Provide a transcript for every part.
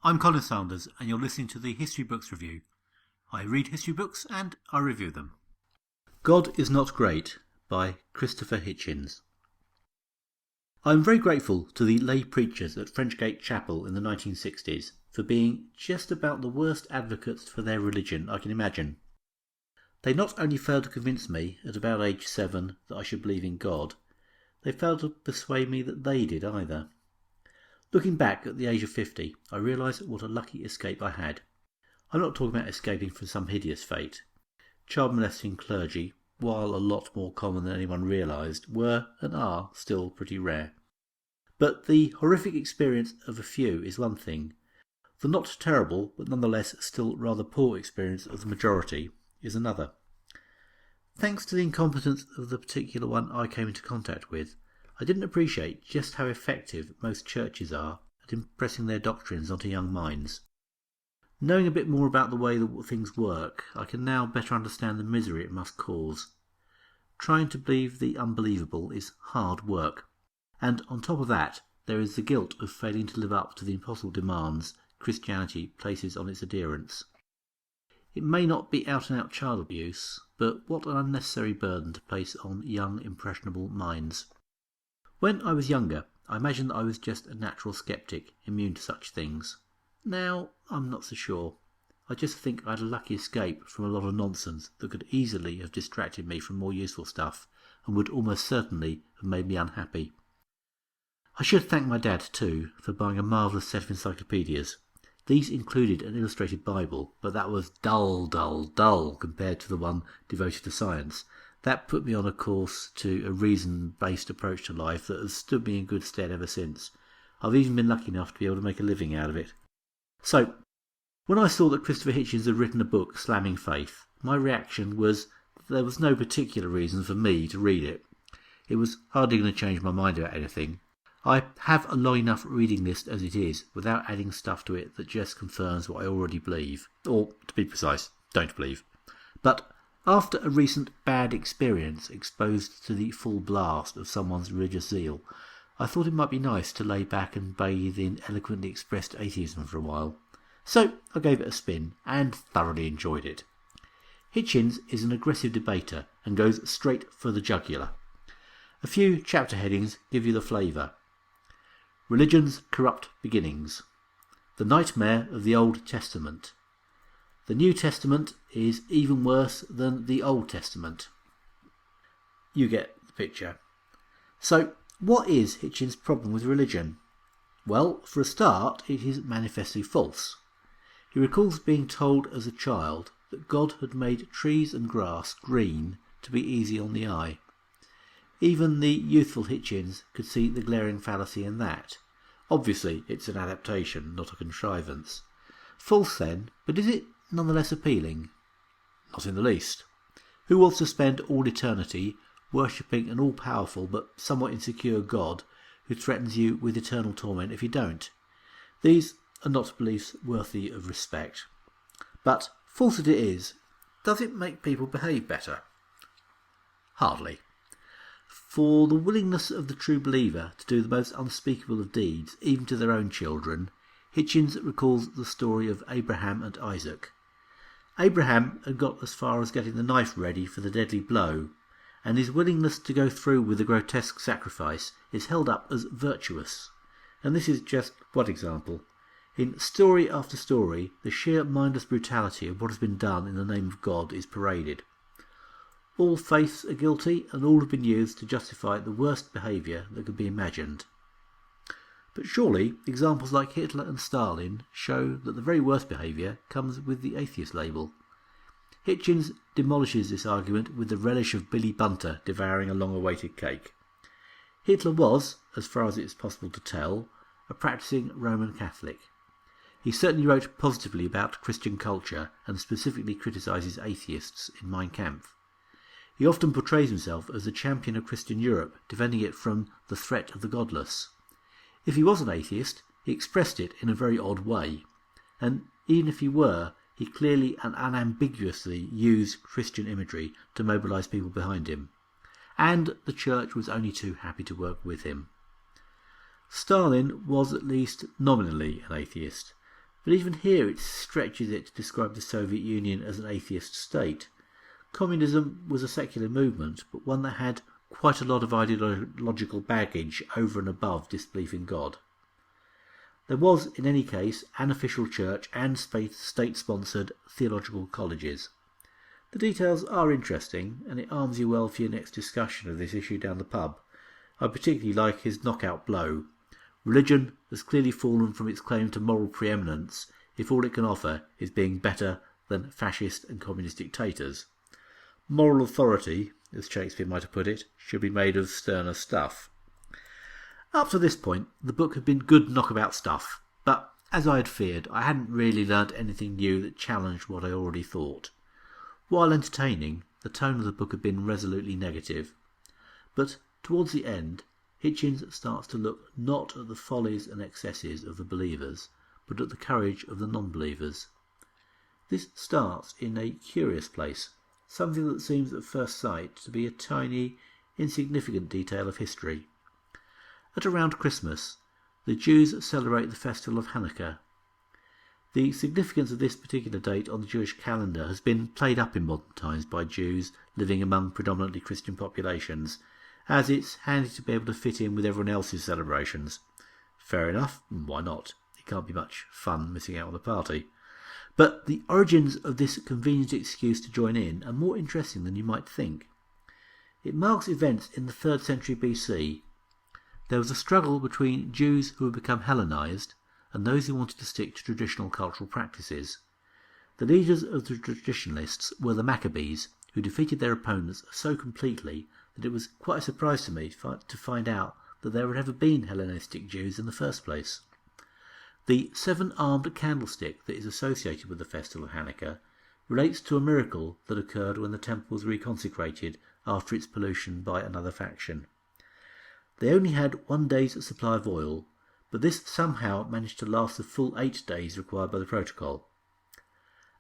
I'm Colin Sanders, and you're listening to the History Books Review. I read history books and I review them. God is Not Great by Christopher Hitchens. I am very grateful to the lay preachers at Frenchgate Chapel in the 1960s for being just about the worst advocates for their religion I can imagine. They not only failed to convince me at about age 7 that I should believe in God, they failed to persuade me that they did either. Looking back at the age of 50, I realise what a lucky escape I had. I'm not talking about escaping from some hideous fate. Child molesting clergy, while a lot more common than anyone realised, were and are still pretty rare. But the horrific experience of a few is one thing. The not terrible, but nonetheless still rather poor experience of the majority is another. Thanks to the incompetence of the particular one I came into contact with, I didn't appreciate just how effective most churches are at impressing their doctrines onto young minds. Knowing a bit more about the way that things work, I can now better understand the misery it must cause. Trying to believe the unbelievable is hard work, and on top of that, there is the guilt of failing to live up to the impossible demands Christianity places on its adherents. It may not be out-and-out child abuse, but what an unnecessary burden to place on young, impressionable minds. When I was younger, I imagined that I was just a natural sceptic, immune to such things. Now, I'm not so sure. I just think I had a lucky escape from a lot of nonsense that could easily have distracted me from more useful stuff, and would almost certainly have made me unhappy. I should thank my dad, too, for buying a marvellous set of encyclopedias. These included an illustrated Bible, but that was dull compared to the one devoted to science. That put me on a course to a reason-based approach to life that has stood me in good stead ever since. I've even been lucky enough to be able to make a living out of it. So, when I saw that Christopher Hitchens had written a book slamming faith, my reaction was that there was no particular reason for me to read it. It was hardly going to change my mind about anything. I have a long enough reading list as it is, without adding stuff to it that just confirms what I already believe. Or, to be precise, don't believe. But after a recent bad experience exposed to the full blast of someone's religious zeal, I thought it might be nice to lay back and bathe in eloquently expressed atheism for a while. So I gave it a spin and thoroughly enjoyed it. Hitchens is an aggressive debater and goes straight for the jugular. A few chapter headings give you the flavour. Religion's corrupt beginnings. The nightmare of the Old Testament. The New Testament is even worse than the Old Testament. You get the picture. So, what is Hitchens' problem with religion? Well, for a start, it is manifestly false. He recalls being told as a child that God had made trees and grass green to be easy on the eye. Even the youthful Hitchens could see the glaring fallacy in that. Obviously, it's an adaptation, not a contrivance. False then, but is it nonetheless appealing? Not in the least. Who wants to spend all eternity worshipping an all-powerful but somewhat insecure God who threatens you with eternal torment if you don't? These are not beliefs worthy of respect. But, false as it is, does it make people behave better? Hardly. For the willingness of the true believer to do the most unspeakable of deeds, even to their own children, Hitchens recalls the story of Abraham and Isaac. Abraham had got as far as getting the knife ready for the deadly blow, and his willingness to go through with the grotesque sacrifice is held up as virtuous. And this is just one example. In story after story, the sheer mindless brutality of what has been done in the name of God is paraded. All faiths are guilty, and all have been used to justify the worst behaviour that could be imagined. But surely, examples like Hitler and Stalin show that the very worst behaviour comes with the atheist label. Hitchens demolishes this argument with the relish of Billy Bunter devouring a long-awaited cake. Hitler was, as far as it is possible to tell, a practising Roman Catholic. He certainly wrote positively about Christian culture and specifically criticises atheists in Mein Kampf. He often portrays himself as the champion of Christian Europe, defending it from the threat of the godless. If he was an atheist, he expressed it in a very odd way, and even if he were, he clearly and unambiguously used Christian imagery to mobilise people behind him. And the Church was only too happy to work with him. Stalin was at least nominally an atheist, But even here it stretches it to describe the Soviet Union as an atheist state. Communism was a secular movement, but one that had quite a lot of ideological baggage over and above disbelief in God. There was, in any case, an official church and state-sponsored theological colleges. The details are interesting, and it arms you well for your next discussion of this issue down the pub. I particularly like his knockout blow. Religion has clearly fallen from its claim to moral preeminence if all it can offer is being better than fascist and communist dictators. Moral authority, as Shakespeare might have put it, should be made of sterner stuff. Up to this point, the book had been good knockabout stuff, but as I had feared, I hadn't really learnt anything new that challenged what I already thought. While entertaining, the tone of the book had been resolutely negative. But towards the end, Hitchens starts to look not at the follies and excesses of the believers, but at the courage of the non-believers. This starts in a curious place, something that seems at first sight to be a tiny, insignificant detail of history. At around Christmas, the Jews celebrate the festival of Hanukkah. The significance of this particular date on the Jewish calendar has been played up in modern times by Jews living among predominantly Christian populations, as it's handy to be able to fit in with everyone else's celebrations. Fair enough, why not? It can't be much fun missing out on the party. But the origins of this convenient excuse to join in are more interesting than you might think. It marks events in the 3rd century BC. There was a struggle between Jews who had become Hellenized and those who wanted to stick to traditional cultural practices. The leaders of the traditionalists were the Maccabees, who defeated their opponents so completely that it was quite a surprise to me to find out that there had never been Hellenistic Jews in the first place. The 7-armed candlestick that is associated with the festival of Hanukkah relates to a miracle that occurred when the temple was reconsecrated after its pollution by another faction. They only had 1 day's supply of oil, but this somehow managed to last the full 8 days required by the protocol.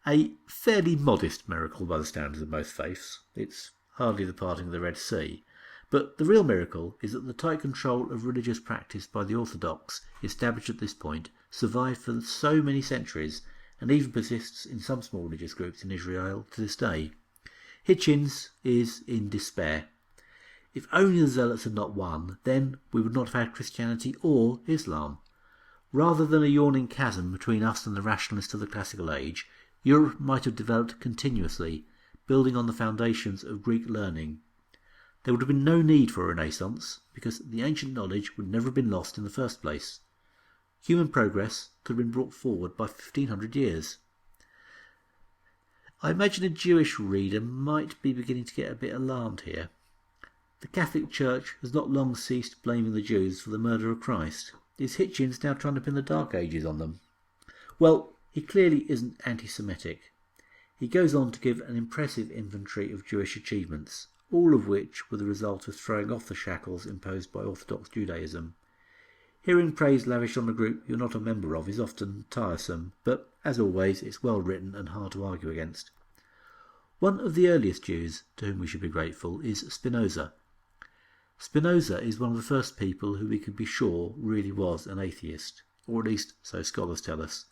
A fairly modest miracle by the standards of most faiths. It's hardly the parting of the Red Sea. But the real miracle is that the tight control of religious practice by the Orthodox, established at this point, survived for so many centuries and even persists in some small religious groups in Israel to this day. Hitchens is in despair. If only the Zealots had not won, then we would not have had Christianity or Islam. Rather than a yawning chasm between us and the rationalists of the classical age, Europe might have developed continuously, building on the foundations of Greek learning. There would have been no need for a Renaissance, because the ancient knowledge would never have been lost in the first place. Human progress could have been brought forward by 1500 years. I imagine a Jewish reader might be beginning to get a bit alarmed here. The Catholic Church has not long ceased blaming the Jews for the murder of Christ. Is Hitchens now trying to pin the Dark Ages on them? Well, he clearly isn't anti-Semitic. He goes on to give an impressive inventory of Jewish achievements, all of which were the result of throwing off the shackles imposed by Orthodox Judaism. Hearing praise lavished on a group you're not a member of is often tiresome, but as always it's well written and hard to argue against. One of the earliest Jews to whom we should be grateful is Spinoza. Spinoza is one of the first people who we could be sure really was an atheist, or at least so scholars tell us.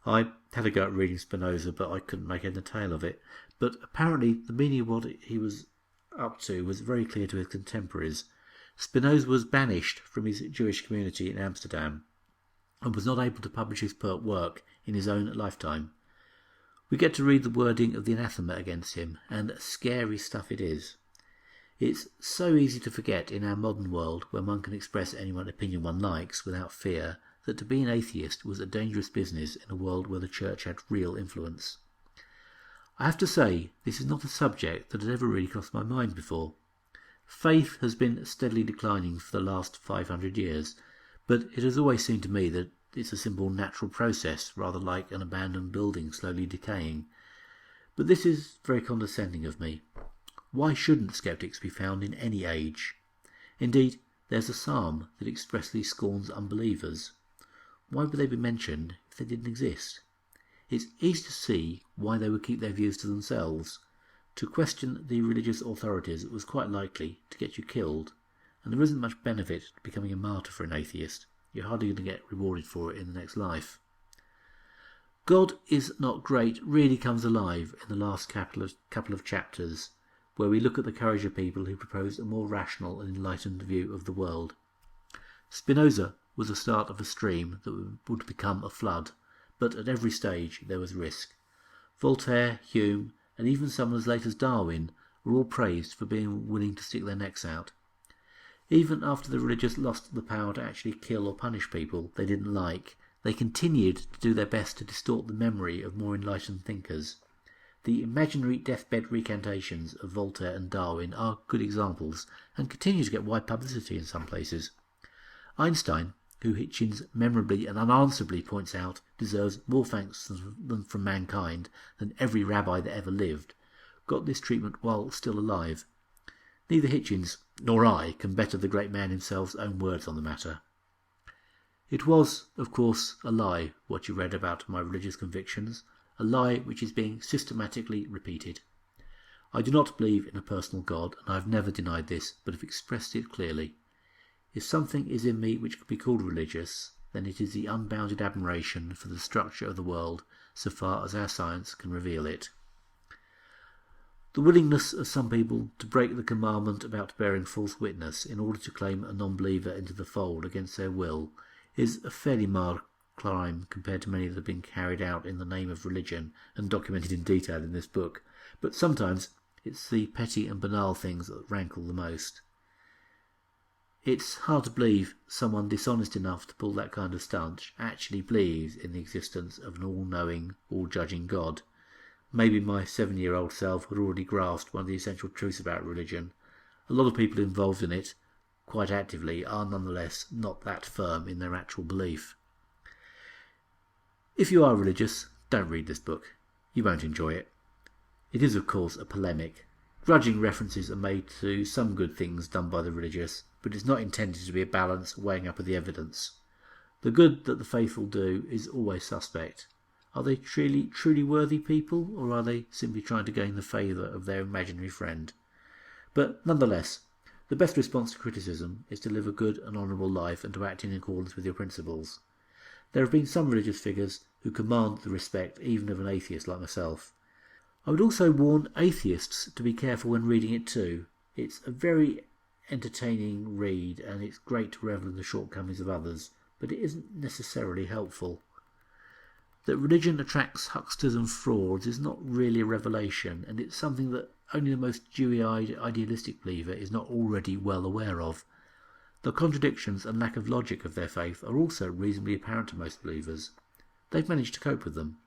I had a go at reading Spinoza, but I couldn't make head or tail of it. But apparently the meaning of what he was up to was very clear to his contemporaries. Spinoza was banished from his Jewish community in Amsterdam and was not able to publish his work in his own lifetime. We get to read the wording of the anathema against him, and scary stuff it is. It's so easy to forget in our modern world, where one can express any opinion one likes without fear, that to be an atheist was a dangerous business in a world where the church had real influence. I have to say, this is not a subject that had ever really crossed my mind before. Faith has been steadily declining for the last 500 years, but it has always seemed to me that it's a simple natural process, rather like an abandoned building slowly decaying. But this is very condescending of me. Why shouldn't sceptics be found in any age? Indeed, there's a psalm that expressly scorns unbelievers. Why would they be mentioned if they didn't exist? It's easy to see why they would keep their views to themselves. To question the religious authorities was quite likely to get you killed, and there isn't much benefit to becoming a martyr for an atheist. You're hardly going to get rewarded for it in the next life. God is Not Great really comes alive in the last couple of chapters, where we look at the courage of people who proposed a more rational and enlightened view of the world. Spinoza was the start of a stream that would become a flood, but at every stage there was risk. Voltaire, Hume, and even someone as late as Darwin were all praised for being willing to stick their necks out. Even after the religious lost the power to actually kill or punish people they didn't like, they continued to do their best to distort the memory of more enlightened thinkers. The imaginary deathbed recantations of Voltaire and Darwin are good examples, and continue to get wide publicity in some places. Einstein, who Hitchens memorably and unanswerably points out deserves more thanks from mankind than every rabbi that ever lived, got this treatment while still alive. Neither Hitchens nor I can better the great man himself's own words on the matter. It was, of course, a lie what you read about my religious convictions, a lie which is being systematically repeated. I do not believe in a personal God, and I have never denied this, but have expressed it clearly. If something is in me which could be called religious, then it is the unbounded admiration for the structure of the world so far as our science can reveal it. The willingness of some people to break the commandment about bearing false witness in order to claim a non-believer into the fold against their will is a fairly mild crime compared to many that have been carried out in the name of religion and documented in detail in this book, but sometimes it's the petty and banal things that rankle the most. It's hard to believe someone dishonest enough to pull that kind of stunt actually believes in the existence of an all-knowing, all-judging God. Maybe my 7-year-old self had already grasped one of the essential truths about religion. A lot of people involved in it, quite actively, are nonetheless not that firm in their actual belief. If you are religious, don't read this book. You won't enjoy it. It is, of course, a polemic. Grudging references are made to some good things done by the religious, but it's not intended to be a balance weighing up of the evidence. The good that the faithful do is always suspect. Are they truly worthy people, or are they simply trying to gain the favour of their imaginary friend? But nonetheless, the best response to criticism is to live a good and honourable life and to act in accordance with your principles. There have been some religious figures who command the respect even of an atheist like myself. I would also warn atheists to be careful when reading it too. It's a very entertaining read, and it's great to revel in the shortcomings of others, but it isn't necessarily helpful. That religion attracts hucksters and frauds is not really a revelation, and it's something that only the most dewy-eyed idealistic believer is not already well aware of. The contradictions and lack of logic of their faith are also reasonably apparent to most believers. They've managed to cope with them.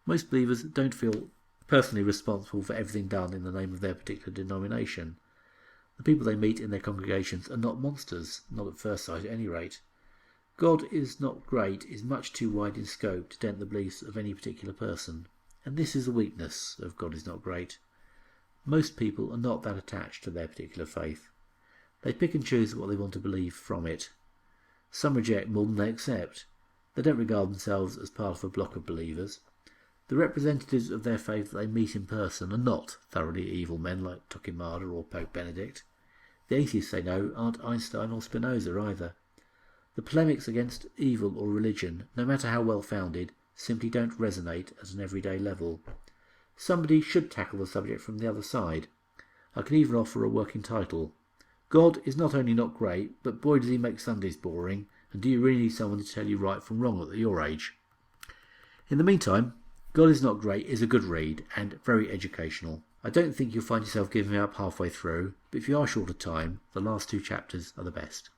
Most believers don't feel personally responsible for everything done in the name of their particular denomination. The people they meet in their congregations are not monsters, not at first sight at any rate. God is not great is much too wide in scope to dent the beliefs of any particular person, and this is a weakness of God is not great. Most people are not that attached to their particular faith. They pick and choose what they want to believe from it. Some reject more than they accept. They don't regard themselves as part of a block of believers. The representatives of their faith that they meet in person are not thoroughly evil men like Torquemada or Pope Benedict. The atheists they know aren't Einstein or Spinoza either. The polemics against evil or religion, no matter how well founded, simply don't resonate at an everyday level. Somebody should tackle the subject from the other side. I can even offer a working title. God is not only not great, but boy does he make Sundays boring, and do you really need someone to tell you right from wrong at your age? In the meantime, God is Not Great is a good read and very educational. I don't think you'll find yourself giving up halfway through, but if you are short of time, the last 2 chapters are the best.